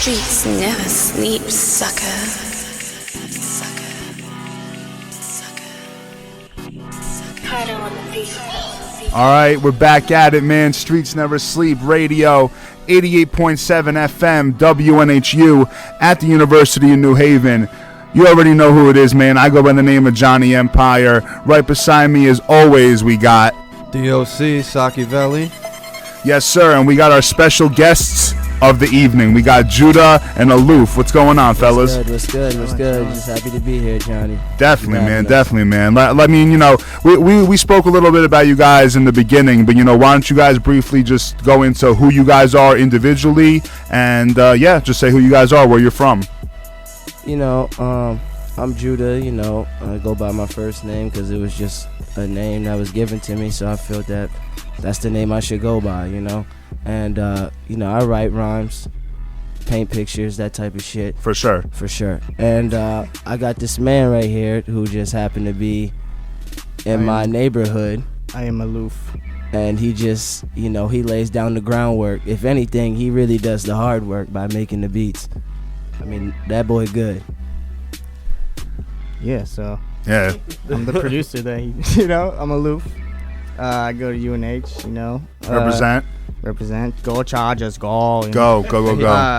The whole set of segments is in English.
streets never sleep, sucker. All right, we're back at it, man. Streets Never Sleep Radio, 88.7 FM, WNHU, at the University of New Haven. You already know who it is, man. I go by the name of Johnny Empire. Right beside me, as always, we got DOC, Saki Valley. Yes, sir, and we got our special guests of the evening. We got Judah and Aloof. What's going on, fellas? What's good? Just happy to be here, Johnny. Definitely, man. I mean, you know, we spoke a little bit about you guys in the beginning, but, you know, why don't you guys briefly just go into who you guys are individually and, just say who you guys are, where you're from. You know, I'm Judah, you know. I go by my first name because it was just a name that was given to me, so I felt that that's the name I should go by, you know. And, you know, I write rhymes, paint pictures, that type of shit. For sure. And I got this man right here who just happened to be in my neighborhood. I am Aloof. And he just, you know, he lays down the groundwork. If anything, he really does the hard work by making the beats. I mean, that boy good. Yeah, so. Yeah. I'm the producer that you know, I'm Aloof. I go to UNH, you know. Represent. Go Chargers, go. Go.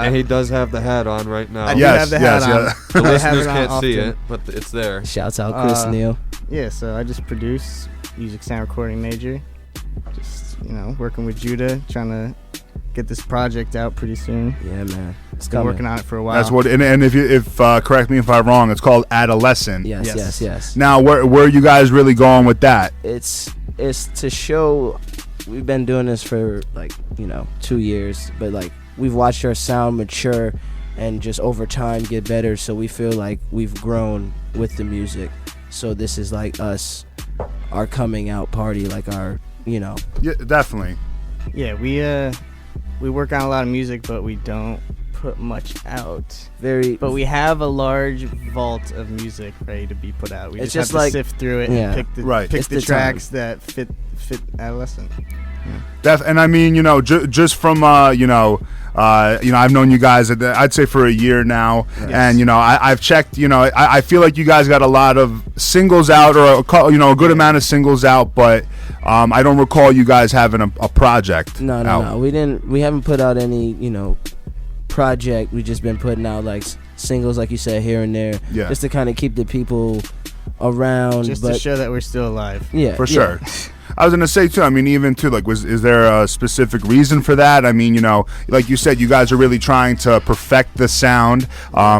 And he does have the hat on right now. I do have the hat on. The I have listeners it on can't see often. it, but it's there. Shouts out Chris Neal. Yeah, so I just produce, music sound recording major. Just, you know, working with Judah, trying to get this project out pretty soon. Yeah, man. It's Been coming. working on it for a while. That's what, and if correct me if I'm wrong, it's called Adolescent. Yes. Now, where are you guys really going with that? It's to show. We've been doing this for, like, you know, 2 years, but, like, we've watched our sound mature and just over time get better, so we feel like we've grown with the music. So this is like our coming out party, like our, you know. Yeah, definitely. Yeah, we work on a lot of music, but we don't put much out. But we have a large vault of music ready to be put out. We it's just have like, to sift through it and pick the tracks that fit Adolescent. Yeah. And I mean, you know, just from I've known you guys I'd say for a year now, and you know, I've checked. You know, I feel like you guys got a lot of singles out, or a good amount of singles out, but I don't recall you guys having a project. No. We haven't put out any, you know, project. We just been putting out like singles, like you said, here and there, just to kind of keep the people around, just to show that we're still alive. Yeah, for sure. I was gonna say too. I mean, even too, like, is there a specific reason for that? I mean, you know, like you said, you guys are really trying to perfect the sound.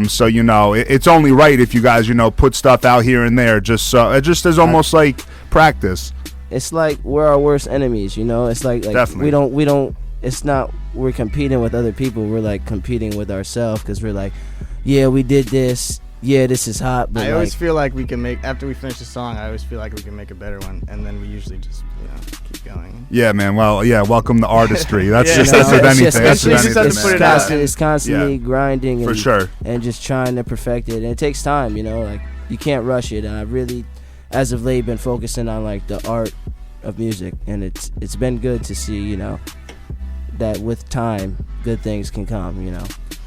So you know, it's only right if you guys, you know, put stuff out here and there, just as almost like practice. It's like we're our worst enemies, you know. It's like Definitely. we don't. It's not we're competing with other people. We're like competing with ourselves because we're like, yeah, we did this. Yeah, this is hot. But I always feel like we can make, after we finish a song, I always feel like we can make a better one, and then we usually just, you know, keep going. Yeah, man. Well, yeah. Welcome to artistry. That's that's with anything. It's constantly grinding and, for sure, and just trying to perfect it, and it takes time. You know, like you can't rush it. And I really, as of late, been focusing on like the art of music, and it's been good to see, you know, that with time, good things can come. You know,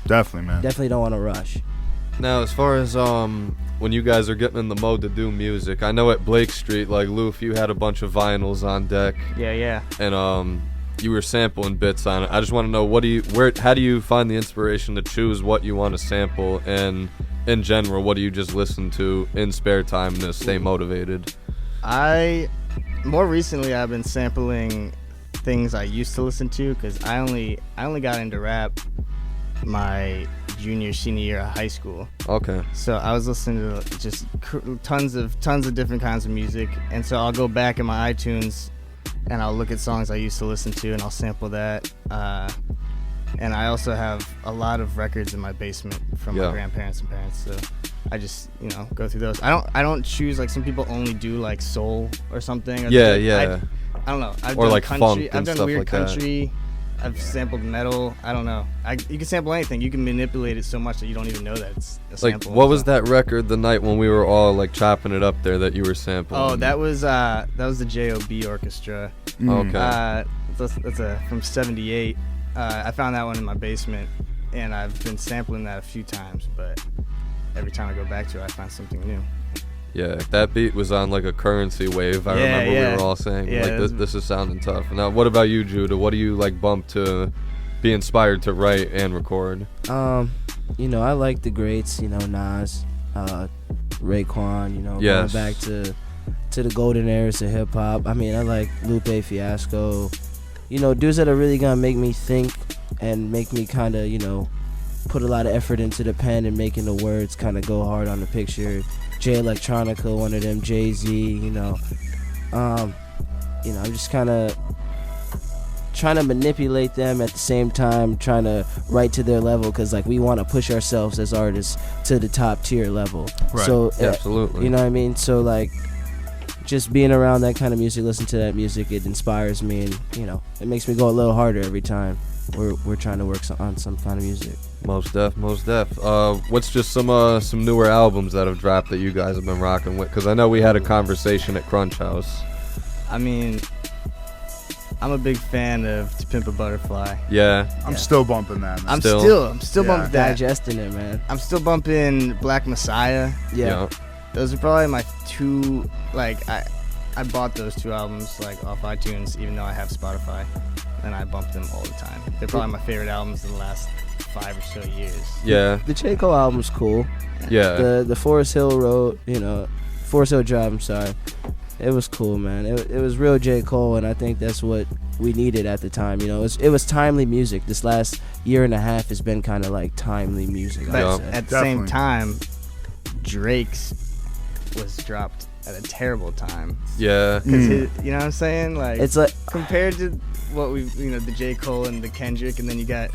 definitely, man. Definitely don't want to rush. Now, as far as when you guys are getting in the mode to do music, I know at Blake Street, like Loof, you had a bunch of vinyls on deck. Yeah. And you were sampling bits on it. I just want to know, how do you find the inspiration to choose what you want to sample, and in general, what do you just listen to in spare time to stay motivated? More recently, I've been sampling things I used to listen to, because I only got into rap my senior year of high school. Okay. So I was listening to just tons of different kinds of music, and so I'll go back in my iTunes and I'll look at songs I used to listen to and I'll sample that. And I also have a lot of records in my basement from my grandparents and parents, so I just, you know, go through those. I don't choose, like some people only do like soul or something. Or yeah. I don't know. I've or done like country. funk I've and done stuff weird like country. That. I've sampled metal. I don't know. You can sample anything. You can manipulate it so much that you don't even know that it's a sample. Like, what was that record the night when we were all like chopping it up there that you were sampling? Oh, that was the J.O.B. Orchestra. Okay. That's from '78. I found that one in my basement. and I've been sampling that a few times, but every time I go back to it, I find something new. Yeah, that beat was on like a currency wave. I remember we were all saying like this is sounding tough. Now, what about you, Judah? What do you like bump to be inspired to write and record? You know, I like the greats. You know, Nas, Raekwon. You know, Yes. going back to the golden eras of hip hop. I mean, I like Lupe Fiasco. You know, dudes that are really gonna make me think and make me kind of, you know, put a lot of effort into the pen and making the words kind of go hard on the picture. Jay Electronica, one of them, Jay-Z, you know. I'm just kind of trying to manipulate them at the same time, trying to write to their level, because like we want to push ourselves as artists to the top tier level. Right. So Absolutely. you know what I mean? So like just being around that kind of music, listening to that music, it inspires me, and you know, it makes me go a little harder every time we're trying to work on some kind of music. Most def. What's just some newer albums that have dropped that you guys have been rocking with? Because I know we had a conversation at Crunch House. I mean, I'm a big fan of To Pimp a Butterfly. Yeah. I'm still bumping that. Man. I'm Still? still Yeah. bumping that. Digesting it, man. I'm still bumping Black Messiah. Yeah. Those are probably my two. Like I bought those two albums like off iTunes, even though I have Spotify, and I bump them all the time. They're probably my favorite albums in the last 5 or so years. Yeah. The J. Cole album's cool. Yeah. The Forest Hill Road, you know, Forest Hill Drive, I'm sorry. It was cool, man. It was real J. Cole, and I think that's what we needed at the time. You know, it was timely music. This last year and a half has been kind of like timely music. But I would say. at the same Definitely. time, Drake's was dropped at a terrible time. Yeah. Cause you know what I'm saying? Like It's like compared to what we, you know, the J. Cole and the Kendrick, and then you got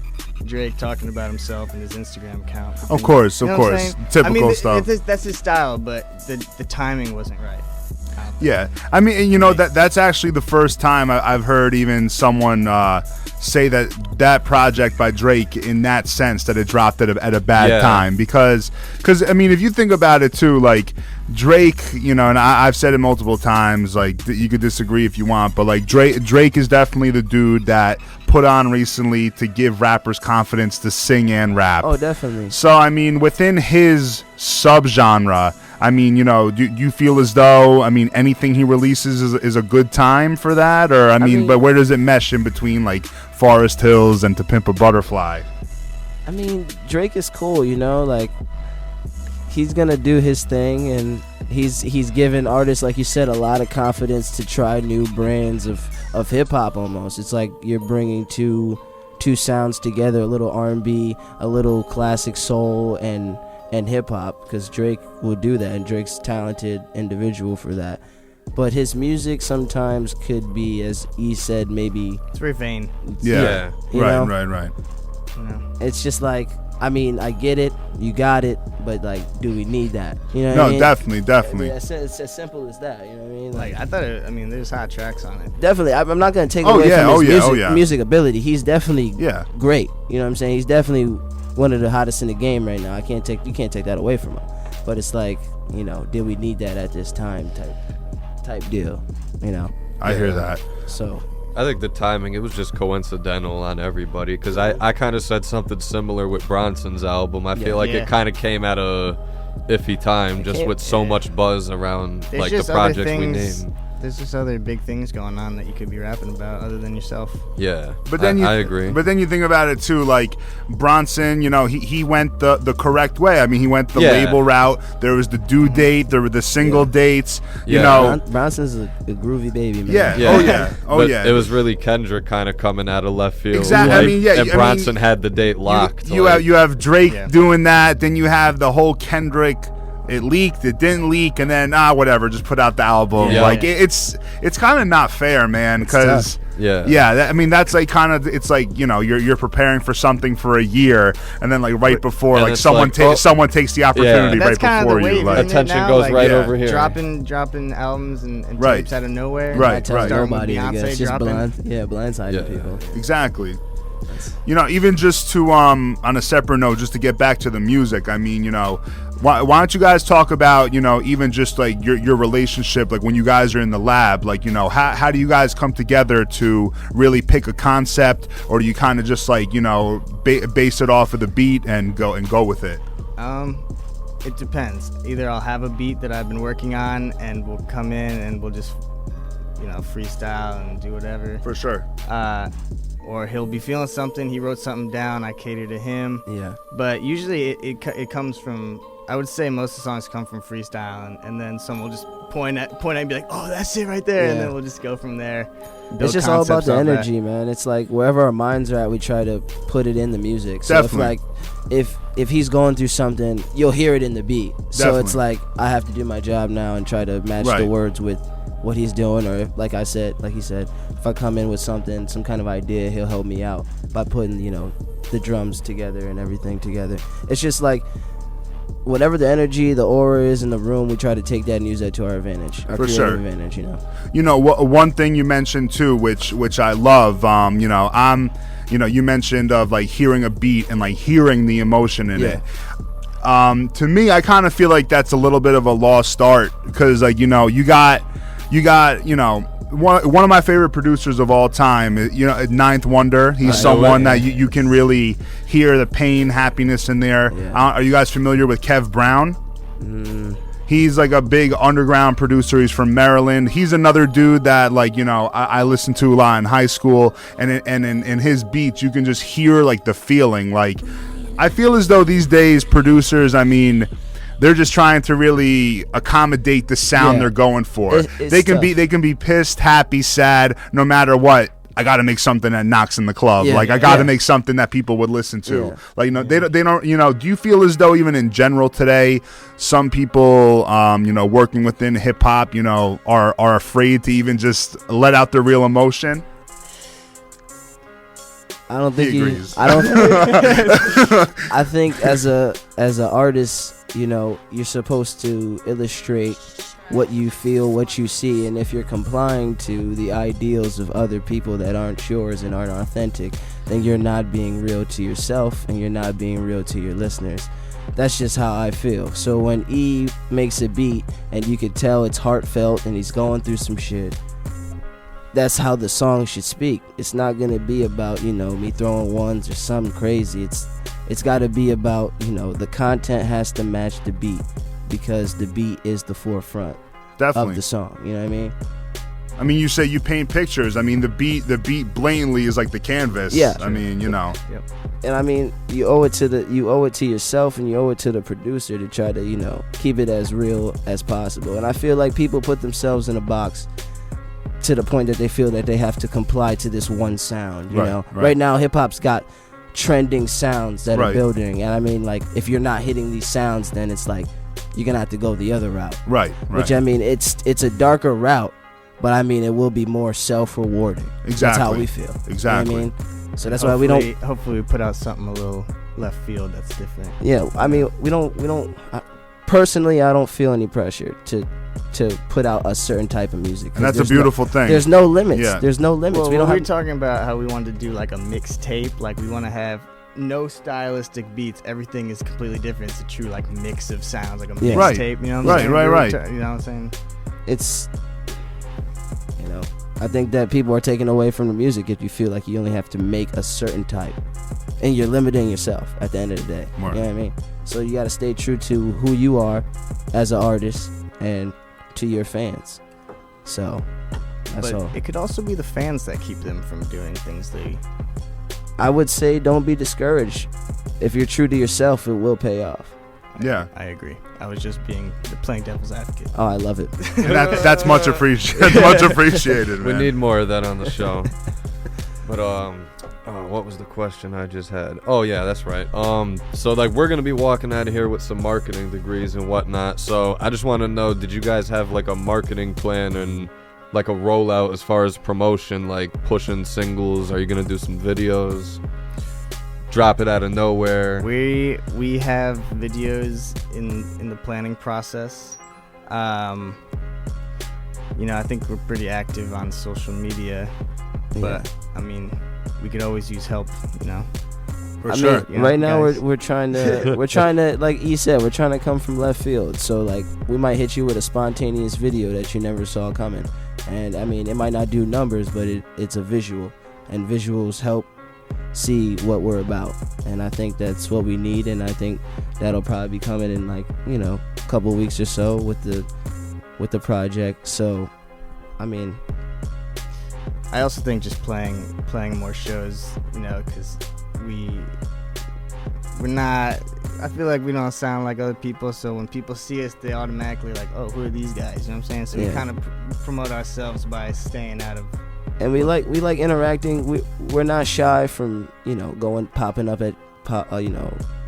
Drake talking about himself and his Instagram account. Of course, You know of what I'm course. saying? Typical I mean, stuff. That's his style, but the timing wasn't right. Yeah, I mean, you know, that's actually the first time I've heard even someone say that project by Drake in that sense, that it dropped at a bad time, because I mean, if you think about it too, like Drake, you know, and I've said it multiple times, like you could disagree if you want, but like Drake is definitely the dude that put on recently to give rappers confidence to sing and rap. oh, definitely. So, I mean, within his subgenre, I mean, you know, do you feel as though, I mean, anything he releases is a good time for that? Or, I mean, but where does it mesh in between, like, Forest Hills and To Pimp a Butterfly? I mean, Drake is cool, you know, like he's gonna do his thing, and he's given artists, like you said, a lot of confidence to try new brands of hip hop. Almost, it's like you're bringing two sounds together, a little R&B, a little classic soul, and hip hop, because Drake will do that, and Drake's a talented individual for that. But his music sometimes could be, as E said, maybe It's very vain. Yeah. you know? Right. You know? It's just like, I mean, I get it, you got it, but like, do we need that? You know what No, I mean? definitely. It's as simple as that. You know what I mean? Like I thought. I mean, there's hot tracks on it. Definitely, I'm not gonna take Oh, away yeah, from his yeah. music ability. He's definitely Yeah. great. You know what I'm saying? He's definitely one of the hottest in the game right now. You can't take that away from him. But it's like, you know, did we need that at this time? Type deal. You know. I hear that. So. I think the timing, it was just coincidental on everybody, because I kind of said something similar with Bronson's album. I feel like Yeah. it kind of came at a iffy time, just with so much buzz around There's like the just other projects we things. named. There's just other big things going on that you could be rapping about other than yourself. Yeah, But then I agree. But then you think about it too, like Bronson, you know, he went the correct way. I mean, he went the Yeah. label route. There was the due date, there were the single dates. You Yeah. know, Bronson's a groovy baby, man. yeah. Yeah. Oh yeah. Oh But yeah. it was really Kendrick kind of coming out of left field. Exactly. Like, I mean, yeah, and Bronson had the date locked. You like- have Drake Yeah. doing that. Then you have the whole Kendrick. It leaked. It didn't leak, and then whatever. Just put out the album. Yeah. Like it's kind of not fair, man. Because Yeah. I mean that's like kind of, it's like, you know, you're preparing for something for a year, and then like right before, And like it's someone like, oh. someone takes the opportunity That's right kind before of the you. wave. Like, isn't it Attention now? goes Like, right yeah. over here. Dropping albums and Right. tapes out of nowhere. Right, Tell right. Starting with nobody, I Beyonce guess. Just dropping. blindsiding Yeah. people. exactly. Even just to on a separate note, just to get back to the music, I mean, why don't you guys talk about, even just like your relationship, like when you guys are in the lab, like, how do you guys come together to really pick a concept, or do you kind of just like, base it off of the beat and go with it? It depends. Either I'll have a beat that I've been working on and we'll come in and we'll just, freestyle and do whatever. For sure. Or he'll be feeling something, he wrote something down, I cater to him. Yeah. But usually it comes from, I would say most of the songs come from freestyle, and then someone will just point at and be like, oh, that's it right there, and then we'll just go from there. It's just all about the energy, man. It's like wherever our minds are at, we try to put it in the music. So Definitely. if he's going through something, you'll hear it in the beat. So Definitely. it's like I have to do my job now and try to match the words with what he's doing, or like he said, if I come in with something, some kind of idea, he'll help me out by putting, the drums together and everything together. It's just like whatever the energy, the aura is in the room, we try to take that and use that to our advantage, our creative advantage. One thing you mentioned too, which I love, you mentioned of like hearing a beat and like hearing the emotion in it. To me, I kind of feel like that's a little bit of a lost art, because like, you got one of my favorite producers of all time, Ninth Wonder. He's someone that you can really hear the pain, happiness in there. Are you guys familiar with Kev Brown? He's like a big underground producer. He's from Maryland. He's another dude that like, I listened to a lot in high school, and in his beats you can just hear like the feeling. Like, I feel as though these days producers, I mean, they're just trying to really accommodate the sound they're going for. They can be pissed, happy, sad, no matter what. I got to make something that knocks in the club. I got to make something that people would listen to. They don't. Do you feel as though even in general today, some people, working within hip hop, are afraid to even just let out their real emotion? I don't think he agrees. I think as an artist, you're supposed to illustrate what you feel, what you see, and if you're complying to the ideals of other people that aren't yours and aren't authentic, then you're not being real to yourself and you're not being real to your listeners. That's just how I feel. So when E makes a beat and you could tell it's heartfelt and he's going through some shit, that's how the song should speak. It's not gonna be about, me throwing ones or something crazy. It's gotta be about, the content has to match the beat, because the beat is the forefront of the song. You know what I mean? I mean, you say you paint pictures. I mean, the beat blatantly is like the canvas. Yeah. I mean, Yep. And I mean, you owe it to yourself, and you owe it to the producer to try to, keep it as real as possible. And I feel like people put themselves in a box to the point that they feel that they have to comply to this one sound. You know, right now hip hop's got trending sounds that are building, and I mean, like, if you're not hitting these sounds, then it's like you're gonna have to go the other route. Right. Which, I mean, it's a darker route, but I mean, it will be more self-rewarding. Exactly. That's how we feel. Exactly. You know what I mean? So that's why we don't. Hopefully, we put out something a little left field that's different. Yeah, I mean, we don't. Personally, I don't feel any pressure to put out a certain type of music. And that's a beautiful thing. There's no limits. Yeah. There's no limits. Well, we were talking about how we wanted to do like a mixtape. Like, we want to have no stylistic beats. Everything is completely different. It's a true like mix of sounds, like a mixtape. You know what I'm saying? Right. You know what I'm saying? It's, I think that people are taken away from the music if you feel like you only have to make a certain type, and you're limiting yourself at the end of the day. You know what I mean? So you got to stay true to who you are as an artist and to your fans. So that's all. It could also be the fans that keep them from doing things they. I would say don't be discouraged. If you're true to yourself, it will pay off. Yeah, I agree. I was just playing devil's advocate. Oh, I love it. That's much appreciated. Much appreciated, man. We need more of that on the show. But what was the question I just had? Oh yeah, that's right. So like, we're gonna be walking out of here with some marketing degrees and whatnot. So I just want to know, did you guys have like a marketing plan and like a rollout as far as promotion, like pushing singles? Are you gonna do some videos? Drop it out of nowhere? We have videos in the planning process. I think we're pretty active on social media, but I mean, we could always use help, you know. For sure. mean, right now guys. we're trying to like E said, we're trying to come from left field. So like we might hit you with a spontaneous video that you never saw coming, and I mean it might not do numbers, but it's a visual, and visuals help see what we're about, and I think that's what we need, and I think that'll probably be coming in like a couple weeks or so with the project. So I mean, I also think just playing more shows, because we're not, I feel like we don't sound like other people, so when people see us, they automatically like, oh, who are these guys? You know what I'm saying? So we kind of promote ourselves by staying out of. And we like interacting. We're not shy from popping up at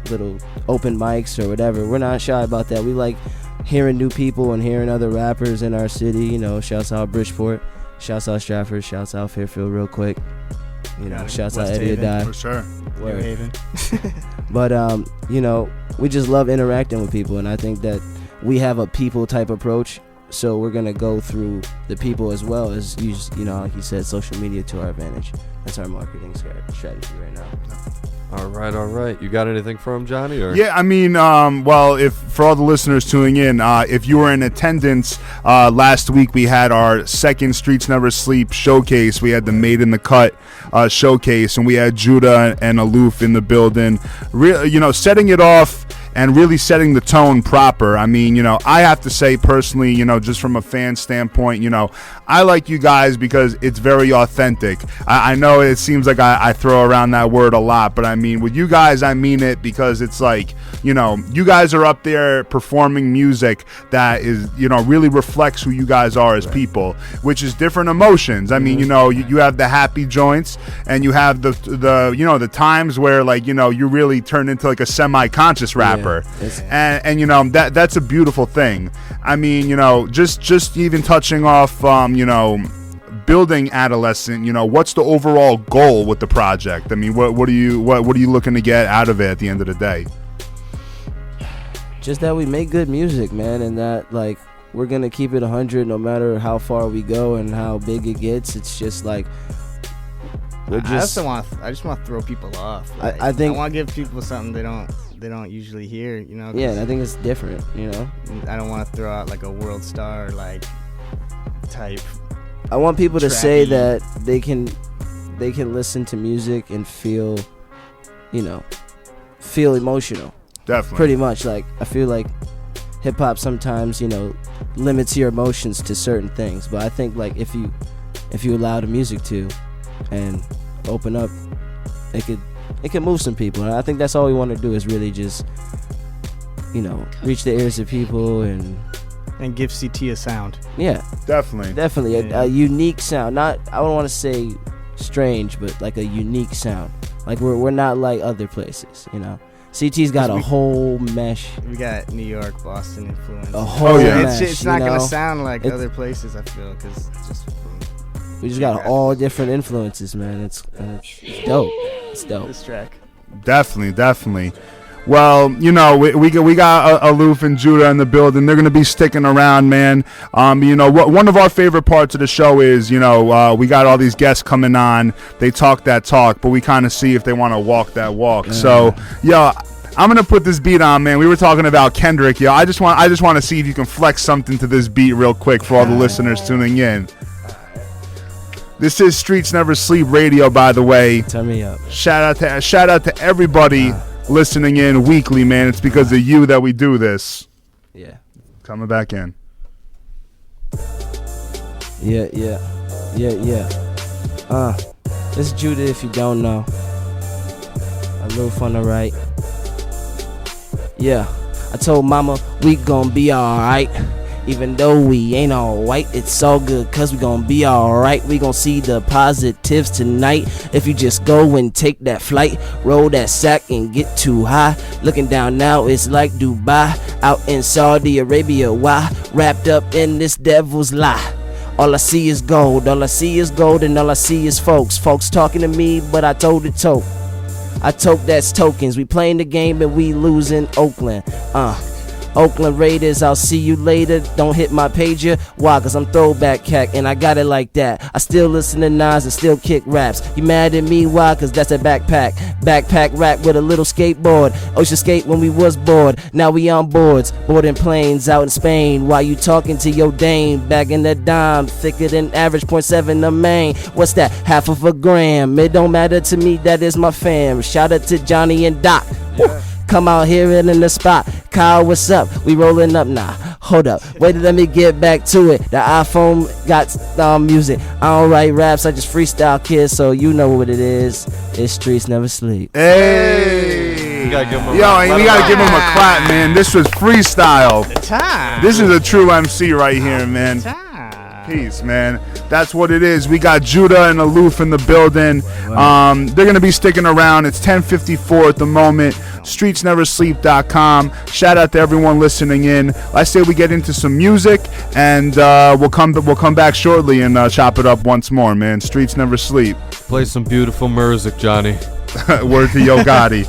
little open mics or whatever. We're not shy about that. We like hearing new people and hearing other rappers in our city. Shouts out Bridgeport, shouts out Stratford, shouts out Fairfield real quick. Shouts out Eddie For sure. New Haven. But we just love interacting with people, and I think that we have a people type approach. So we're gonna go through the people as well as use, like you said, social media to our advantage. That's our marketing strategy right now. All right. You got anything for him, Johnny? Or? Yeah, I mean, well, if for all the listeners tuning in, if you were in attendance last week, we had our second Streets Never Sleep showcase. We had the Made in the Cut showcase, and we had Judah and Aloof in the building. Setting it off and really setting the tone proper. I mean, I have to say personally, just from a fan standpoint, I like you guys because it's very authentic. I know it seems like I throw around that word a lot, but I mean, with you guys, I mean it because it's like, you guys are up there performing music that is, really reflects who you guys are as people, which is different emotions. I mean, you have the happy joints and you have the times where like, you really turn into like a semi-conscious rapper. And that's a beautiful thing. I mean, just even touching off, building Adolescent, what's the overall goal with the project? I mean, what are you looking to get out of it at the end of the day? Just that we make good music, man, and that like we're gonna keep it 100 no matter how far we go and how big it gets. It's just like I just want to throw people off. Like, I think I want to give people something they don't usually hear, Yeah, and I think it's different, I don't want to throw out like a world star like type. I want people to trappy. say that they can listen to music and feel emotional. Definitely. Pretty much. Like I feel like hip hop sometimes, limits your emotions to certain things, but I think like if you allow the music to and open up, it can move some people, and I think that's all we want to do is really just reach the ears of people and give CT a sound. Definitely a unique sound. Not, I don't want to say strange, but like a unique sound. Like we're not like other places, CT's got a whole mesh. We got New York, Boston influence. A whole mesh. It's not gonna sound like other places, I feel, because we just got all different influences, man. It's dope. It's dope. This track. Definitely. Well, we got Aloof and Judah in the building. They're gonna be sticking around, man. One of our favorite parts of the show is, we got all these guests coming on. They talk that talk, but we kind of see if they want to walk that walk. So, I'm gonna put this beat on, man. We were talking about Kendrick, I just want to see if you can flex something to this beat real quick for all the listeners tuning in. This is Streets Never Sleep Radio, by the way. Turn me up. Shout out to everybody listening in weekly, man. It's because of you that we do this. Yeah. Coming back in. Yeah. This is Judah, if you don't know. Aloof on the right. Yeah. I told mama we gon' be alright. Even though we ain't all white, it's all good, cause we gon' be alright. We gon' see the positives tonight. If you just go and take that flight, roll that sack and get too high. Looking down now, it's like Dubai. Out in Saudi Arabia, why? Wrapped up in this devil's lie. All I see is gold, and all I see is folks. Folks talking to me, but I told it toke that's tokens. We playing the game and we losing Oakland. Oakland Raiders, I'll see you later. Don't hit my pager. Why? Cause I'm throwback cat and I got it like that. I still listen to Nas and still kick raps. You mad at me? Why? Cause that's a backpack. Backpack rap with a little skateboard. Ocean skate when we was bored. Now we on boards. Boarding planes out in Spain. While you talking to your dame. Bagging the dime. Thicker than average. 0.7 the main. What's that? Half of a gram. It don't matter to me. That is my fam. Shout out to Johnny and Doc. Yeah. Come out here and in the spot. Kyle, what's up? We rolling up now. Hold up. Wait, let me get back to it. The iPhone got music. I don't write raps. I just freestyle, kids. So you know what it is. It's Streets Never Sleep. Hey. We gotta give him a we gotta give him a clap, man. This was freestyle. This is a true MC right here, man. Peace, man. That's what it is. We got Judah and Aloof in the building. They're gonna be sticking around. It's 10:54 at the moment. StreetsNeverSleep.com. Shout out to everyone listening in. I say we get into some music, and we'll come back shortly and chop it up once more, man. Streets Never Sleep. Play some beautiful music, Johnny. Word to Yo Gotti.